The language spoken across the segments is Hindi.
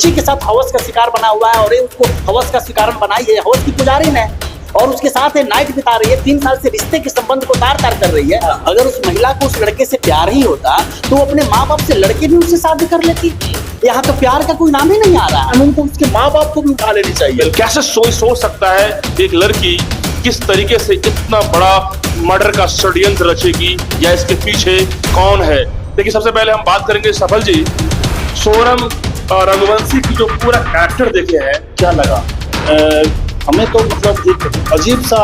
बच्ची के साथ हवस का शिकार बना हुआ है और ये उसको हवस का शिकार बनाई है, हवस की पुजारिन है और उसके साथ है नाइट बिता रही है, 3 साल से रिश्ते के संबंध को तार तार कर रही है। अगर उस महिला को उस लड़के से प्यार ही होता तो अपने माँ बाप से लड़के भी उससे शादी कर लेती। यहाँ तो प्यार का कोई नाम ही नहीं आ रहा है। उनको उसके माँ बाप को भी उठा लेनी चाहिए। कैसे सोच सकता है एक लड़की किस तरीके से इतना बड़ा मर्डर का षड्यंत्र रचेगी या इसके पीछे कौन है। देखिए, सबसे पहले हम बात करेंगे सफल जी, सोनम रघुवंशी की जो पूरा कैरेक्टर देखे हैं, क्या लगा? हमें तो मतलब एक अजीब सा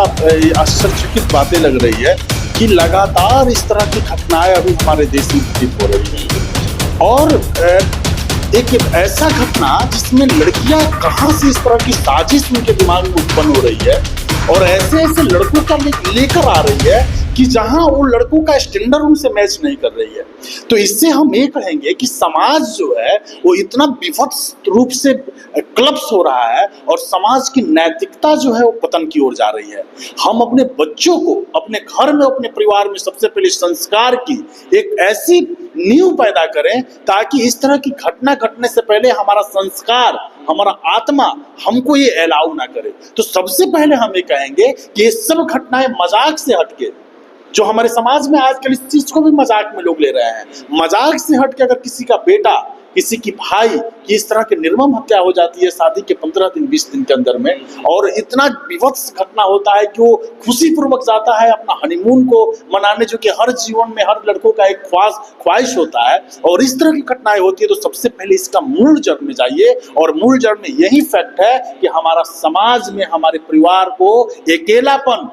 आश्चर्यचकित बातें लग रही है कि लगातार इस तरह की घटनाएं अभी हमारे देश में घटित हो रही हैं और एक ऐसा घटना जिसमें लड़कियां कहां से इस तरह की साजिश उनके दिमाग में उत्पन्न हो रही है और ऐसे ऐसे लड़कों का लेकर आ रही है कि जहां वो लड़कों का स्टैंडर्ड उनसे मैच नहीं कर रही है। तो इससे हम ये कहेंगे कि समाज जो है वो इतना विभत्स रूप से क्लब्स हो रहा है और समाज की नैतिकता जो है वो पतन की ओर जा रही है। हम अपने बच्चों को अपने घर में, अपने परिवार में सबसे पहले संस्कार की एक ऐसी नींव पैदा करें ताकि इस तरह की घटना घटने से पहले हमारा संस्कार, हमारा आत्मा हमको ये अलाउ ना करे। तो सबसे पहले हम ये कहेंगे कि ये सब घटनाएं मजाक से हटके, जो हमारे समाज में आजकल इस चीज को भी मजाक में लोग ले रहे हैं, मजाक से हटके अगर किसी का बेटा, किसी की भाई की इस तरह की निर्मम हत्या हो जाती है शादी के 15 दिन 20 दिन के अंदर में और इतना विभत्स घटना होता है कि वो खुशी पूर्वक जाता है अपना हनीमून को मनाने, जो कि हर जीवन में हर लड़कों का एक ख्वाहिश होता है, और इस तरह की घटनाएं होती है, तो सबसे पहले इसका मूल जड़ में जाइए और मूल जड़ में यही फैक्ट है कि हमारा समाज में हमारे परिवार को अकेलापन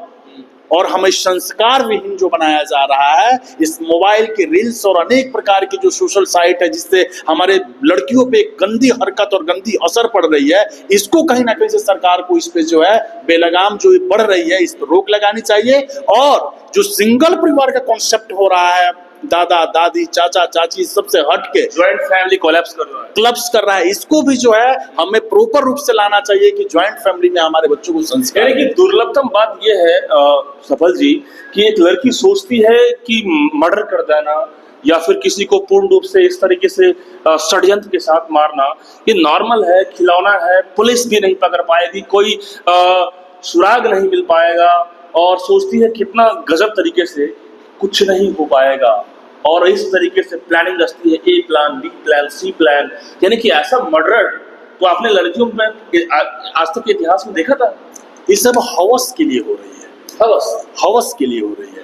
और हमें संस्कार विहीन जो बनाया जा रहा है, इस मोबाइल के रील्स और अनेक प्रकार की जो सोशल साइट है जिससे हमारे लड़कियों पे गंदी हरकत और गंदी असर पड़ रही है, इसको कहीं ना कहीं से सरकार को इस पे जो है बेलगाम जो बढ़ रही है, इस पर रोक लगानी चाहिए। और जो सिंगल परिवार का कॉन्सेप्ट हो रहा है, दादा दादी चाचा चाची सबसे हट के ज्वाइंट फैमिली कोलैप्स कर रहा है, इसको भी जो है हमें प्रॉपर रूप से लाना चाहिए कि ज्वाइंट फैमिली में हमारे बच्चों को संस्कार। यानी कि दुर्लभतम बात यह है सफल जी कि एक लड़की सोचती है कि मर्डर कर देना या फिर किसी को पूर्ण रूप से इस तरीके से षड्यंत्र के साथ मारना ये नॉर्मल है, खिलौना है, पुलिस भी नहीं पकड़ पाएगी, कोई सुराग नहीं मिल पाएगा, और सोचती है कितना गजब तरीके से कुछ नहीं हो पाएगा और इस तरीके से प्लानिंग रचती है, ए प्लान, बी प्लान, सी प्लान। यानी कि ऐसा मर्डर तो आपने लड़कियों में आज तक के इतिहास में देखा था? ये सब हवस के लिए हो रही है, हवस के लिए हो रही है।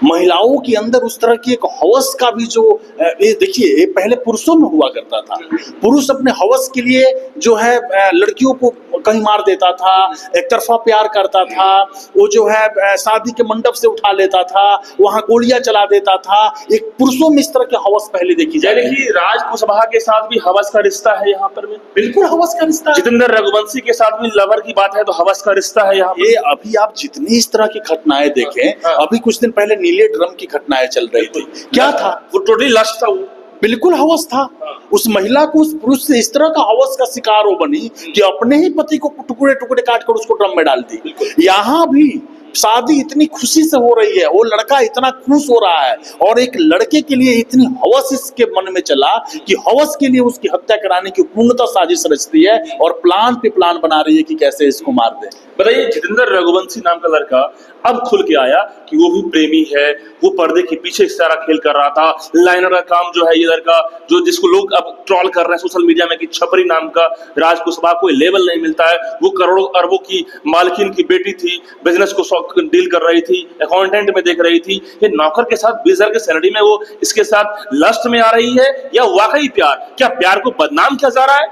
महिलाओं के अंदर उस तरह की एक हवस का भी जो ये देखिए, ये पहले पुरुषों में हुआ करता था। पुरुष अपने हवस के लिए जो है लड़कियों को कहीं मार देता था, एक तरफा प्यार करता था, वो जो है शादी के मंडप से उठा लेता था, वहां गोलियां चला देता था। एक पुरुषों में इस तरह की हवस पहले देखी जाए। कि राज कुशवाहा के साथ भी हवस का रिश्ता है यहाँ पर में, बिल्कुल हवस का रिश्ता। जितेंद्र रघुवंशी के साथ भी लवर की बात है तो हवस का रिश्ता है यहाँ। ये अभी आप जितनी इस तरह की घटनाएं देखें, अभी कुछ दिन पहले नीले ड्रम की घटनाएं चल रही थी, क्या था? वो टोटली लस्ट था, वो बिल्कुल हवस था। उस महिला को उस पुरुष से इस तरह का हवस का शिकार हो बनी कि अपने ही पति को टुकड़े टुकड़े काट कर उसको ड्रम में डाल दी। यहाँ भी शादी इतनी खुशी से हो रही है, वो लड़का इतना खुश हो रहा है और एक लड़के के लिए इतनी हवस इसके मन में चला कि हवस के लिए उसकी हत्या कराने की पूर्णतः साजिश रचती है और प्लान पे प्लान बना रही है कि कैसे इसको मार दे। बताइए, जितेंद्र रघुवंशी नाम का लड़का अब खुल के आया कि वो भी प्रेमी है, वो पर्दे के पीछे इस तरह खेल कर रहा था। लाइनर का काम जो है ये लड़का, जो जिसको लोग अब ट्रॉल कर रहे हैं सोशल मीडिया में कि छपरी नाम का, राज कुशवाहा को लेवल नहीं मिलता है, वो करोड़ों अरबों की मालकिन की बेटी थी, बिजनेस को डील कर रही थी, अकाउंटेंट में देख रही थी, ये नौकर के साथ 20,000 के सैलरी में वो इसके साथ लस्ट में आ रही है या वाकई प्यार? क्या प्यार को बदनाम किया जा रहा है?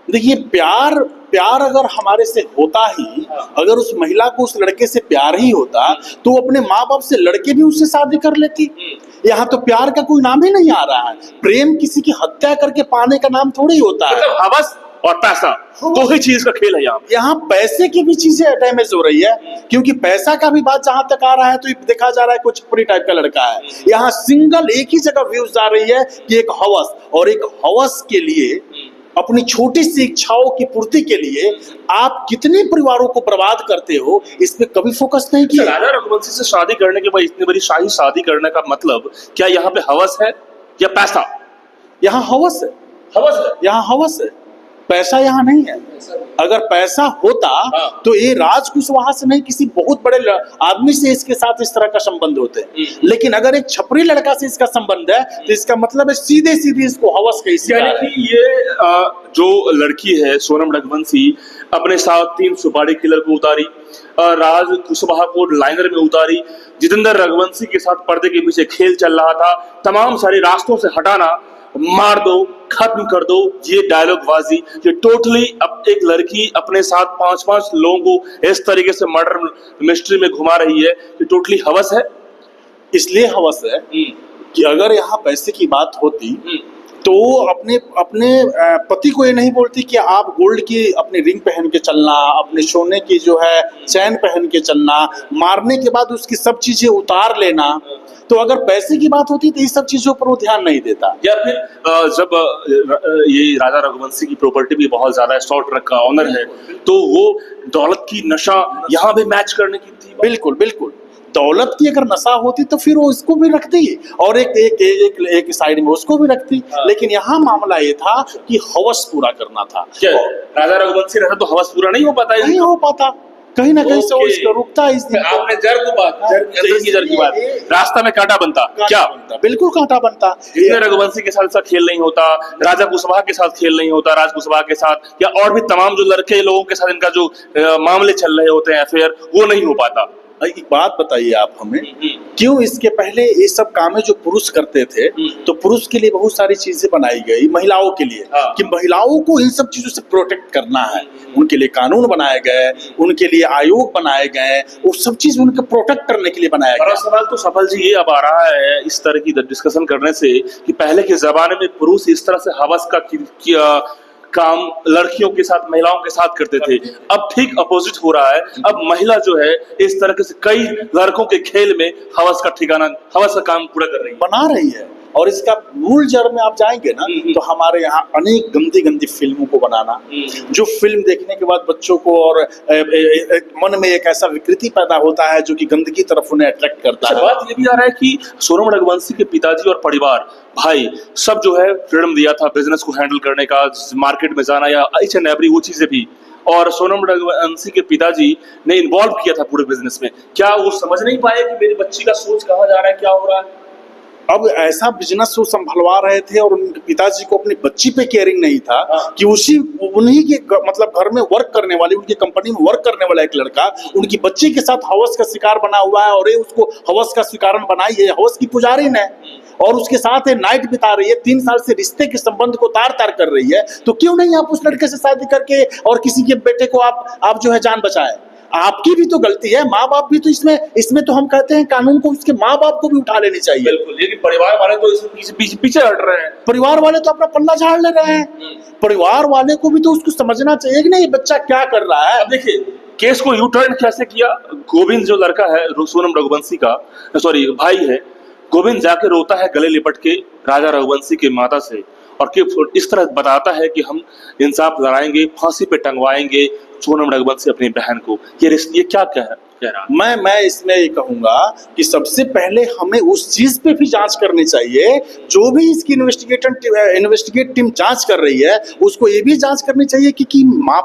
देखिए, प्यार अगर हमारे से होता ही, अगर उस महिला को उस लड़के से प्यार ही होता तो अपने माँ बाप से लड़के भी उससे शादी कर लेती। यहाँ तो प्यार का कोई नाम ही नहीं आ रहा है। प्रेम किसी की हत्या करके पाने का नाम थोड़ी होता है। मतलब हवस और पैसा दो ही चीज का खेल है यहाँ पैसे की भी चीजें डैमेज हो रही है, क्योंकि पैसा का भी बात जहां तक आ रहा है तो देखा जा रहा है कुछ छपरी टाइप का लड़का है। यहाँ सिंगल एक ही जगह व्यूज जा रही है कि एक हवस, और एक हवस के लिए, अपनी छोटी सी इच्छाओं की पूर्ति के लिए आप कितने परिवारों को बर्बाद करते हो, इस पे कभी फोकस नहीं किया। राजा रघुवंशी से शादी करने के बाद इतनी बड़ी शाही शादी करने का मतलब क्या यहाँ पे हवस है या पैसा? यहाँ हवस है। हवस है। यहाँ हवस है, पैसा यहाँ नहीं है। अगर पैसा होता हाँ। तो ये राज कुशवाहा से नहीं, किसी बहुत बड़े आदमी से इसके साथ इस तरह का संबंध होते। लेकिन अगर एक छपरी लड़का से इसका संबंध है तो इसका मतलब है सीधे सीधे इसको हवस का शिकार यानी है। कि ये जो लड़की है सोनम रघुवंशी अपने साथ 3 सुपारी किलर को उतारी, राज कुशवाहा को लाइनर में उतारी, जितेंद्र रघुवंशी के साथ पर्दे के पीछे खेल चल रहा था, तमाम सारे रास्तों से हटाना, मार दो, खत्म कर दो, ये डायलॉग बाजी, ये टोटली अब एक लड़की अपने साथ 5-5 लोगों को इस तरीके से मर्डर मिस्ट्री में घुमा रही है, ये टोटली हवस है। इसलिए हवस है कि अगर यहाँ पैसे की बात होती तो अपने अपने पति को ये नहीं बोलती कि आप गोल्ड की अपनी रिंग पहन के चलना, अपने सोने की जो है चैन पहन के चलना, मारने के बाद उसकी सब चीजें उतार लेना। तो अगर पैसे की बात होती तो इस सब चीजों पर वो ध्यान नहीं देता। या फिर जब ये राजा रघुवंशी की प्रॉपर्टी भी बहुत ज्यादा है, 100 ट्रक का ऑनर है, तो वो दौलत की नशा यहाँ भी मैच करने की थी। बिल्कुल बिल्कुल, दौलत की अगर नशा होती तो फिर वो इसको भी रखती और एक साइड में उसको भी रखती। लेकिन यहाँ मामला ये था कि हवस पूरा करना था। क्या राजा रघुवंशी रहता तो हवस पूरा नहीं हो पाता? नहीं हो पाता, कहीं ना कहीं से वो इसका रुकता। इस आपने जर की बात, रास्ता में कांटा बनता, क्या बनता? बिल्कुल कांटा बनता। इसमें रघुवंशी के साथ खेल नहीं होता, राजा कुशवाहा के साथ खेल नहीं होता, राज कुशवाहा के साथ या और भी तमाम जो लड़के लोगों के साथ इनका जो मामले चल रहे होते हैं अफेयर, वो नहीं हो पाता। एक बात बताइए आप हमें, क्यों इसके पहले ये सब कामें जो पुरुष करते थे तो पुरुष के लिए बहुत सारी चीजें बनाई गई महिलाओं के लिए, कि महिलाओं को इन सब चीजों से प्रोटेक्ट करना है। उनके लिए कानून बनाए गए, उनके लिए आयोग बनाए गए, वो सब चीज उनको प्रोटेक्ट करने के लिए बनाया गया। सवाल तो सफल जी ये अब आ रहा है इस तरह की डिस्कशन करने से कि पहले के जमाने में पुरुष इस तरह से हवस का काम लड़कियों के साथ, महिलाओं के साथ करते थे, अब ठीक अपोजिट हो रहा है। अब महिला जो है इस तरह से कई लड़कों के खेल में हवस का काम पूरा कर रही है, बना रही है। और इसका मूल जड़ में आप जाएंगे ना तो हमारे यहाँ अनेक गंदी गंदी फिल्मों को बनाना, जो फिल्म देखने के बाद बच्चों को और मन में एक ऐसा विकृति पैदा होता है जो कि गंदगी तरफ उन्हें अट्रैक्ट करता है। बात ये भी आ रहा है कि सोनम रघुवंशी के पिताजी और परिवार, भाई सब जो है फ्रीडम दिया था बिजनेस को हैंडल करने का, मार्केट में जाना या ईच एंड एवरी वो चीजें भी, और सोनम रघुवंशी के पिताजी ने इन्वॉल्व किया था पूरे बिजनेस में। क्या वो समझ नहीं पाए कि मेरी बच्ची का सोच कहाँ जा रहा है, क्या हो रहा है? अब ऐसा बिजनेस वो संभलवा रहे थे और उनके पिताजी को अपनी बच्ची पे केयरिंग नहीं था कि उन्हीं के मतलब घर में वर्क करने वाली, उनकी कंपनी में वर्क करने वाला एक लड़का उनकी बच्ची के साथ हवस का शिकार बना हुआ है और ये उसको हवस का शिकार बनाई है, हवस की पुजारिन है और उसके साथ नाइट बिता रही है, 3 साल से रिश्ते के संबंध को तार तार कर रही है। तो क्यों नहीं आप उस लड़के से शादी करके और किसी के बेटे को आप जो है जान बचाए? आपकी भी तो गलती है, माँ बाप भी तो इसमें तो हम कहते हैं कानून को उसके माँ बाप को भी उठा लेनी चाहिए। बिल्कुल, लेकिन परिवार वाले तो इसमें पीछे हट रहे हैं। परिवार वाले तो अपना पल्ला झाड़ ले रहे हैं। परिवार वाले को भी तो उसको समझना चाहिए कि नहीं बच्चा क्या कर रहा है। अब देखिए केस को यू टर्न कैसे किया। गोविंद जो लड़का है सोनम रघुवंशी का, सॉरी भाई है, गोविंद जाके रोता है गले लिपट के राजा रघुवंशी के माता से और इस तरह बताता है कि हम इंसाफ लड़ाएंगे, फांसी पे टंगवाएंगे सोनम रघुवंशी अपनी बहन को। ये क्या कह रहा? मैं इसमें ये कहूंगा कि सबसे पहले हमें उस चीज पे भी जांच करनी चाहिए, जो भी इसकी इन्वेस्टिगेट टीम जांच कर रही है उसको ये भी जांच करनी चाहिए कि माँ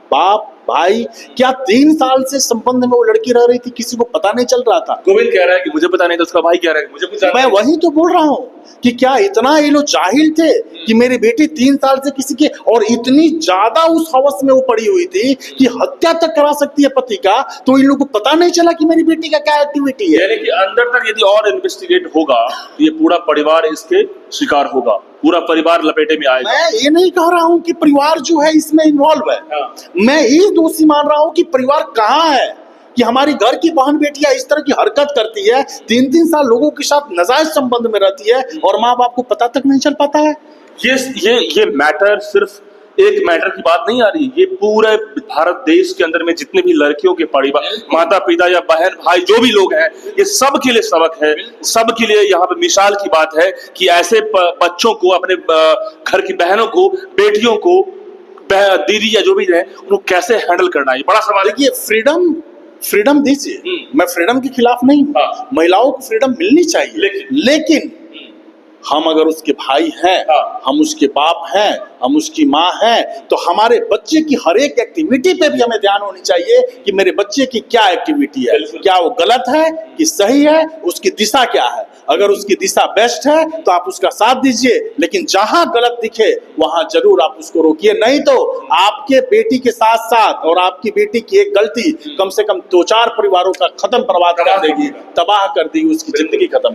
बाप भाई क्या 3 साल से संबंध में वो लड़की रह रही थी, किसी को पता नहीं चल रहा था। गोविंद कह रहा है कि मुझे पता नहीं था, उसका भाई कह रहा है कि मुझे कुछ। मैं वही तो बोल रहा हूँ कि क्या इतना ये लोग जाहिल थे कि मेरी बेटी 3 साल से किसी के, और इतनी ज्यादा उस हवस में वो पड़ी हुई थी कि हत्या तक करा सकती है पति का, तो इन लोगों को पता नहीं चला कि मेरी बेटी का क्या एक्टिविटी है। यानी कि अंदर तक यदि और इन्वेस्टिगेट होगा तो ये पूरा परिवार इसके शिकार होगा, पूरा परिवार लपेटे में आएगा। मैं ये नहीं कह रहा हूँ कि परिवार जो है इसमें इन्वॉल्व है, मैं ये दोषी मान रहा हूँ कि परिवार कहाँ है कि हमारी घर की बहन बेटियां इस तरह की हरकत करती है, 3-3 साल लोगों के साथ नाजायज संबंध में रहती है और माँ बाप को पता तक नहीं चल पाता है। ये मैटर सिर्फ एक मैटर की बात नहीं आ रही, ये पूरे भारत देश के अंदर में जितने भी लड़कियों के परिवार, माता पिता या बहन भाई जो भी लोग हैं, ये सब के लिए सबक है, सब के लिए यहाँ पे मिसाल की बात है कि ऐसे बच्चों को, अपने घर की बहनों को, बेटियों को, दीदी या जो भी है, उनको कैसे हैंडल करना है, ये बड़ा सवाल है। देखिए फ्रीडम दीजिए, मैं फ्रीडम के खिलाफ नहीं हूँ, महिलाओं को फ्रीडम मिलनी चाहिए, लेकिन हम अगर उसके भाई हैं, हाँ। हम उसके बाप हैं, हम उसकी माँ हैं, तो हमारे बच्चे की हर एक एक्टिविटी पे भी हमें ध्यान होनी चाहिए कि मेरे बच्चे की क्या एक्टिविटी है, बिल्कुल। क्या वो गलत है कि सही है, उसकी दिशा क्या है। अगर उसकी दिशा बेस्ट है तो आप उसका साथ दीजिए, लेकिन जहां गलत दिखे वहां जरूर आप उसको रोकिए। नहीं तो आपके बेटी के साथ साथ और आपकी बेटी की एक गलती कम से कम 2-4 परिवारों का खत्म बर्बाद कर देगी, तबाह कर देगी, उसकी जिंदगी खत्म।